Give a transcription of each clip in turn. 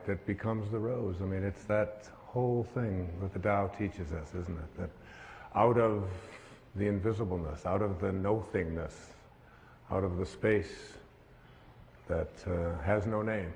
that becomes the rose. I mean, it's that whole thing that the Tao teaches us, isn't it? That out of the invisibleness, out of the no-thingness, out of the space that has no name,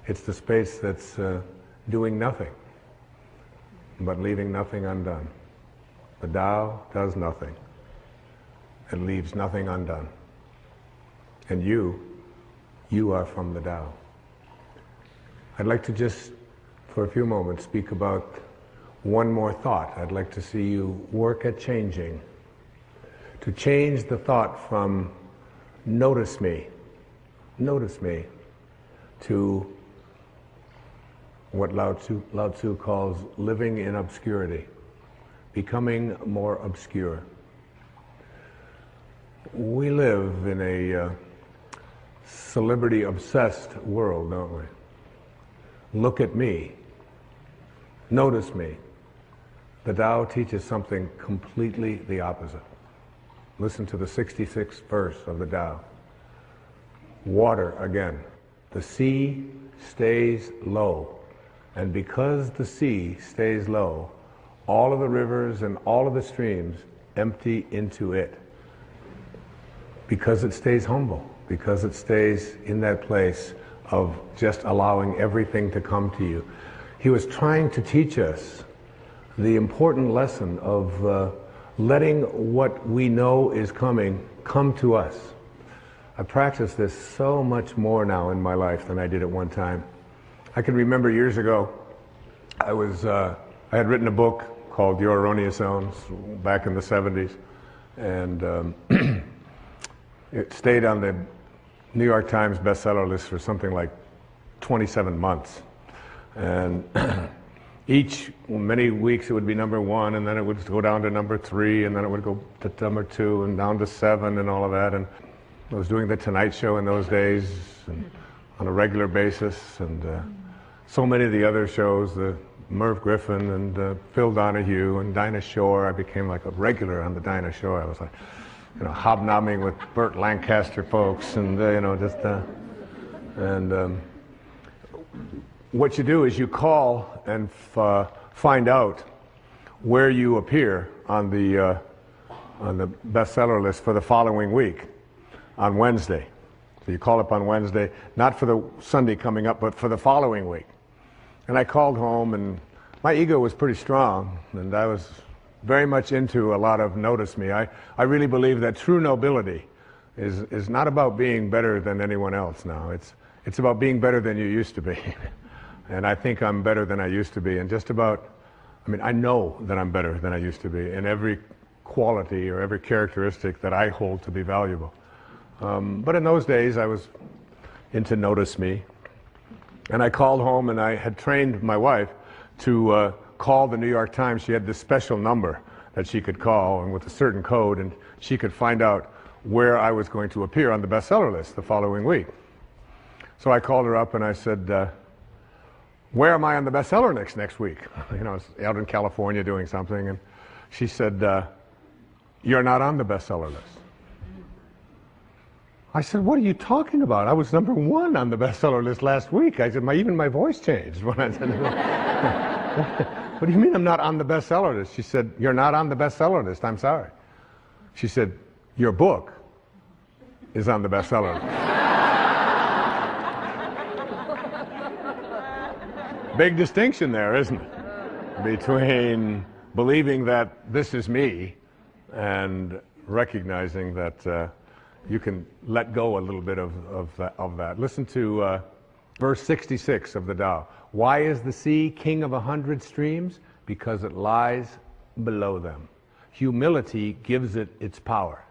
it's the space that's doing nothing, but leaving nothing undone. The Tao does nothing. It leaves nothing undone. And you are from the Tao. I'd like to just, for a few moments, speak about one more thought. I'd like to see you work at changing. To change the thought from notice me, to what Lao Tzu calls living in obscurity, becoming more obscure. We live in a celebrity-obsessed world, don't we? Look at me. Notice me. The Tao teaches something completely the opposite. Listen to the 66th verse of the Tao. Water again. The sea stays low. And because the sea stays low, all of the rivers and all of the streams empty into it. Because it stays humble. Because it stays in that place of just allowing everything to come to you. He was trying to teach us the important lesson of letting what we know is coming come to us. I practice this so much more now in my life than I did at one time. I can remember years ago, I had written a book called Erroneous Zones back in the 70s, and it stayed on the New York Times bestseller list for something like 27 months. And many weeks it would be number 1, and then it would go down to number 3, and then it would go to number 2, and down to 7, and all of that. And I was doing The Tonight Show in those days, and on a regular basis, and so many of the other shows, the Merv Griffin and Phil Donahue and Dinah Shore. I became like a regular on the Dinah Shore. I was like, hobnobbing with Burt Lancaster folks, and what you do is you call and find out where you appear on the bestseller list for the following week on Wednesday. So you call up on Wednesday, not for the Sunday coming up, but for the following week. And I called home, and my ego was pretty strong, and I was very much into a lot of notice me. I really believe that true nobility is not about being better than anyone else now. It's about being better than you used to be. And I think I'm better than I used to be. And I know that I'm better than I used to be in every quality or every characteristic that I hold to be valuable. But in those days, I was into notice me. And I called home, and I had trained my wife to call the New York Times. She had this special number that she could call, and with a certain code, and she could find out where I was going to appear on the bestseller list the following week. So I called her up and I said, where am I on the bestseller list next week? I was out in California doing something, and she said, you're not on the bestseller list. I said, what are you talking about? I was number 1 on the bestseller list last week. I said, even my voice changed when I said, what do you mean I'm not on the bestseller list? She said, you're not on the bestseller list. I'm sorry. She said, your book is on the bestseller list. Big distinction there, isn't it? Between believing that this is me and recognizing that you can let go a little bit of that. Listen to verse 66 of the Tao. Why is the sea king of 100 streams? Because it lies below them. Humility gives it its power.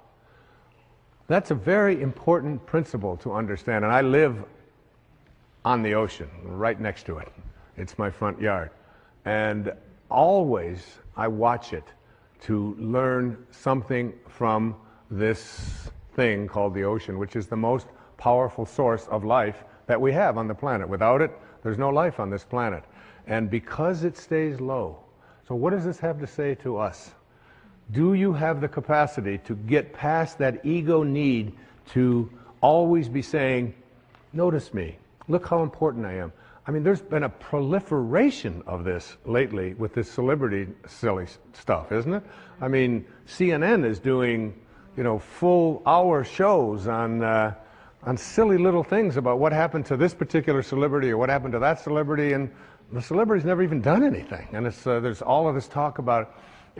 That's a very important principle to understand. And I live on the ocean, right next to it. It's my front yard. And always I watch it to learn something from this thing called the ocean, which is the most powerful source of life that we have on the planet. Without it, there's no life on this planet. And because it stays low, so what does this have to say to us? Do you have the capacity to get past that ego need to always be saying, notice me, look how important I am. I mean, there's been a proliferation of this lately with this celebrity silly stuff, isn't it? I mean, CNN is doing, you know, full hour shows on silly little things about what happened to this particular celebrity or what happened to that celebrity, and the celebrity's never even done anything. And it's, there's all of this talk about it.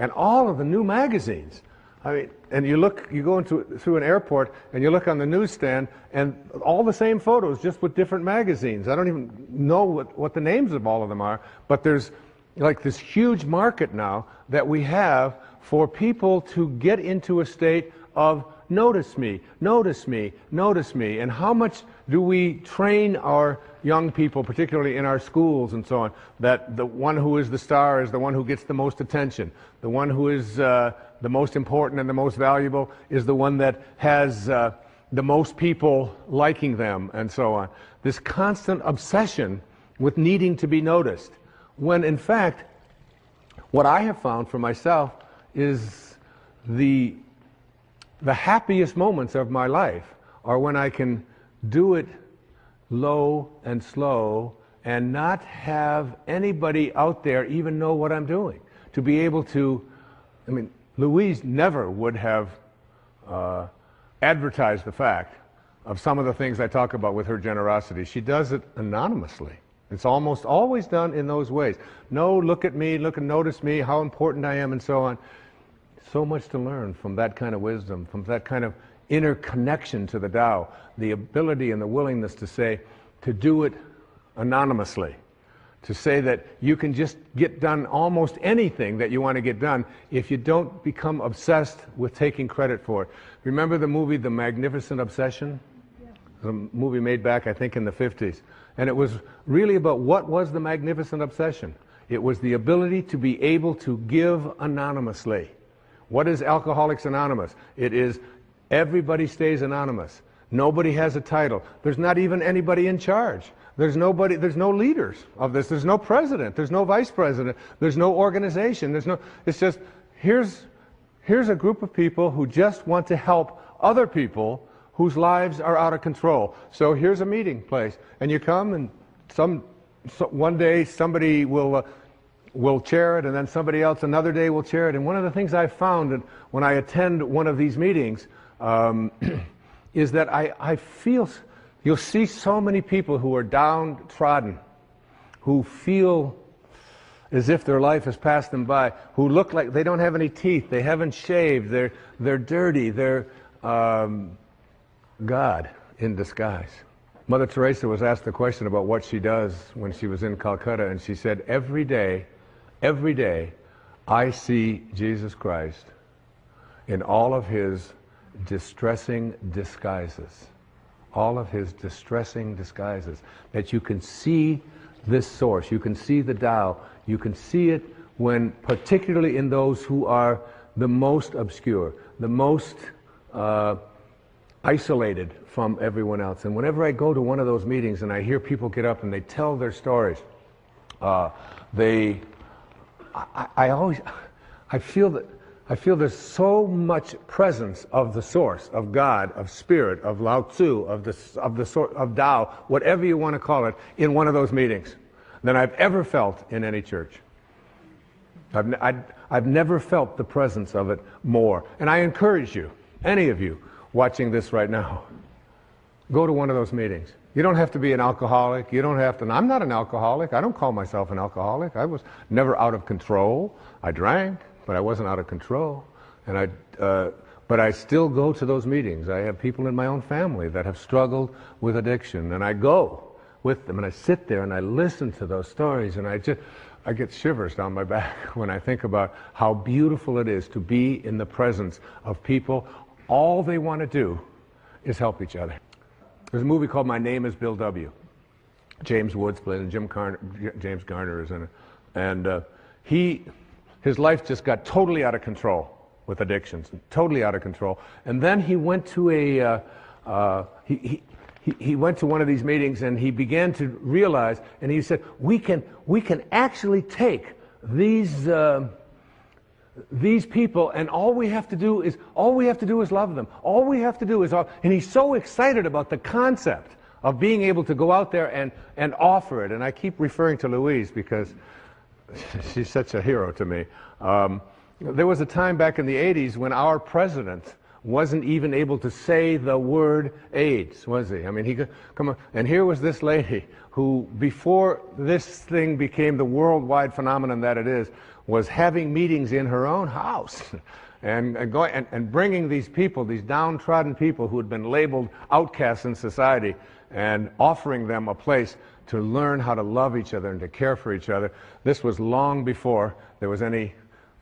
And all of the new magazines. I mean, and you go through an airport and you look on the newsstand and all the same photos, just with different magazines. I don't even know what the names of all of them are, but there's like this huge market now that we have for people to get into a state of notice me, notice me, notice me. And how much do we train our young people, particularly in our schools and so on, that the one who is the star is the one who gets the most attention. The one who is the most important and the most valuable is the one that has the most people liking them and so on. This constant obsession with needing to be noticed. When in fact, what I have found for myself is the happiest moments of my life are when I can do it low and slow and not have anybody out there even know what I'm doing. To be able to, I mean, Louise never would have advertised the fact of some of the things I talk about with her generosity. She does it anonymously. It's almost always done in those ways. No, look at me, look and notice me, how important I am and so on. So much to learn from that kind of wisdom, from that kind of inner connection to the Tao, the ability and the willingness to say, to do it anonymously, to say that you can just get done almost anything that you want to get done if you don't become obsessed with taking credit for it. Remember the movie The Magnificent Obsession? Yeah. The movie made back, I think, in the 50s. And it was really about what was the magnificent obsession. It was the ability to be able to give anonymously. What is Alcoholics Anonymous? It is everybody stays anonymous. Nobody has a title. There's not even anybody in charge. There's no leaders of this. There's no president. There's no vice president. There's no organization. It's just, here's a group of people who just want to help other people whose lives are out of control. So here's a meeting place. And you come and one day somebody will chair it, and then somebody else another day will chair it. And one of the things I've found when I attend one of these meetings is that I feel, you'll see so many people who are downtrodden, who feel as if their life has passed them by, who look like they don't have any teeth, they haven't shaved, they're dirty, they're God in disguise. Mother Teresa was asked the question about what she does when she was in Calcutta, and she said, every day, I see Jesus Christ in all of his distressing disguises. All of his distressing disguises. That you can see this source, you can see the Tao, you can see it when, particularly in those who are the most obscure, the most isolated from everyone else. And whenever I go to one of those meetings and I hear people get up and they tell their stories, I feel there's so much presence of the source, of God, of spirit, of Lao Tzu, of Tao, whatever you want to call it, in one of those meetings than I've ever felt in any church. I've never felt the presence of it more. And I encourage you, any of you watching this right now, go to one of those meetings. You don't have to be an alcoholic. You don't have to. I'm not an alcoholic. I don't call myself an alcoholic. I was never out of control. I drank, but I wasn't out of control. And but I still go to those meetings. I have people in my own family that have struggled with addiction, and I go with them, and I sit there and I listen to those stories, and I get shivers down my back when I think about how beautiful it is to be in the presence of people. All they want to do is help each other. There's a movie called My Name is Bill W. James Woods played, and James Garner is in it. And his life just got totally out of control with addictions, totally out of control. And then he went to he went to one of these meetings, and he began to realize, and he said, we can actually take these people, and all we have to do is love them. All we have to do is, and he's so excited about the concept of being able to go out there and offer it. And I keep referring to Louise because she's such a hero to me. There was a time back in the 80s when our president wasn't even able to say the word AIDS, was he? I mean, he could come on. And here was this lady who, before this thing became the worldwide phenomenon that it is, was having meetings in her own house and bringing these people, these downtrodden people who had been labeled outcasts in society, and offering them a place to learn how to love each other and to care for each other. This was long before there was any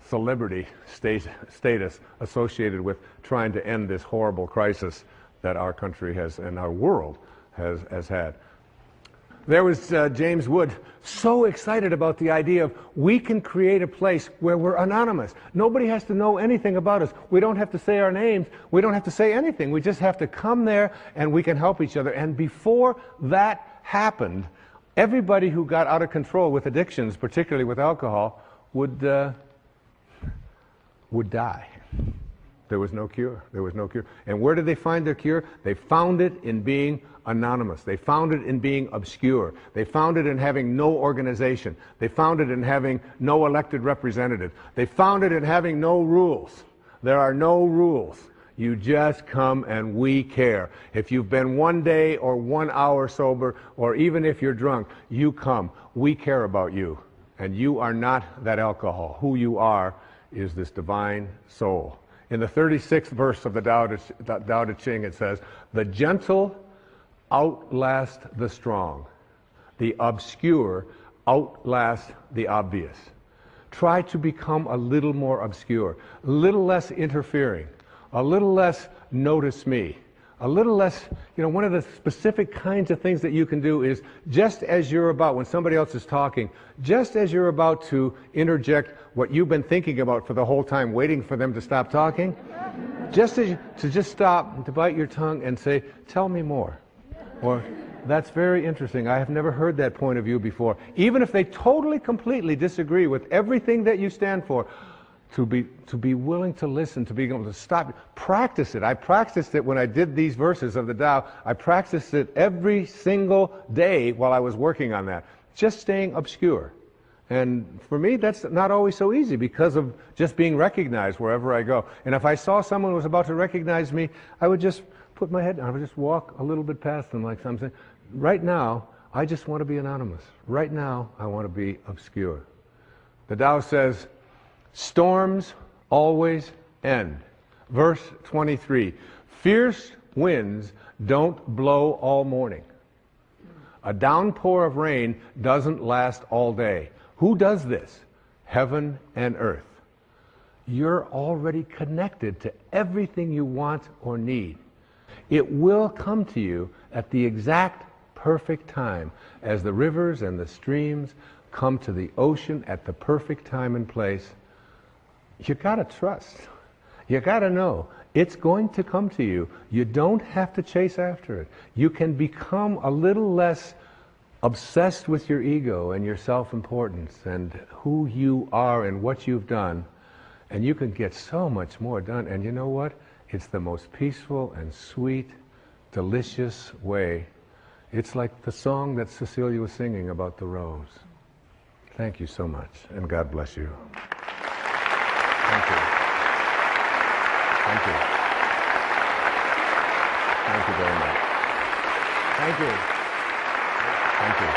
celebrity status associated with trying to end this horrible crisis that our country has and our world has had. There was James Wood, so excited about the idea of we can create a place where we're anonymous. Nobody has to know anything about us. We don't have to say our names. We don't have to say anything. We just have to come there and we can help each other. And before that happened, everybody who got out of control with addictions, particularly with alcohol, would die. There was no cure. There was no cure. And where did they find their cure? They found it in being anonymous. They found it in being obscure. They found it in having no organization. They found it in having no elected representative. They found it in having no rules. There are no rules. You just come and we care. If you've been 1 day or 1 hour sober, or even if you're drunk, you come. We care about you. And you are not that alcohol. Who you are is this divine soul. In the 36th verse of the Tao Te Ching, it says, "The gentle outlast the strong. The obscure outlast the obvious." Try to become a little more obscure, a little less interfering, a little less notice me, a little less, one of the specific kinds of things that you can do is just as you're about, when somebody else is talking, just as you're about to interject what you've been thinking about for the whole time, waiting for them to stop talking, just stop, to bite your tongue and say, "Tell me more." Or, "That's very interesting. I have never heard that point of view before." Even if they totally, completely disagree with everything that you stand for, to be willing to listen, to be able to stop. Practice it. I practiced it when I did these verses of the Tao. I practiced it every single day while I was working on that. Just staying obscure. And for me, that's not always so easy because of just being recognized wherever I go. And if I saw someone who was about to recognize me, I would just put my head down. I would just walk a little bit past them like something. Right now, I just want to be anonymous. Right now, I want to be obscure. The Tao says, storms always end. Verse 23, fierce winds don't blow all morning. A downpour of rain doesn't last all day. Who does this? Heaven and earth. You're already connected to everything you want or need. It will come to you at the exact perfect time, as the rivers and the streams come to the ocean at the perfect time and place. You gotta trust. You gotta know it's going to come to you. You don't have to chase after it. You can become a little less obsessed with your ego and your self-importance and who you are and what you've done, and you can get so much more done. And you know what? It's the most peaceful and sweet, delicious way. It's like the song that Cecilia was singing about the rose. Thank you so much, and God bless you. Thank you. Thank you. Thank you very much. Thank you. Thank you.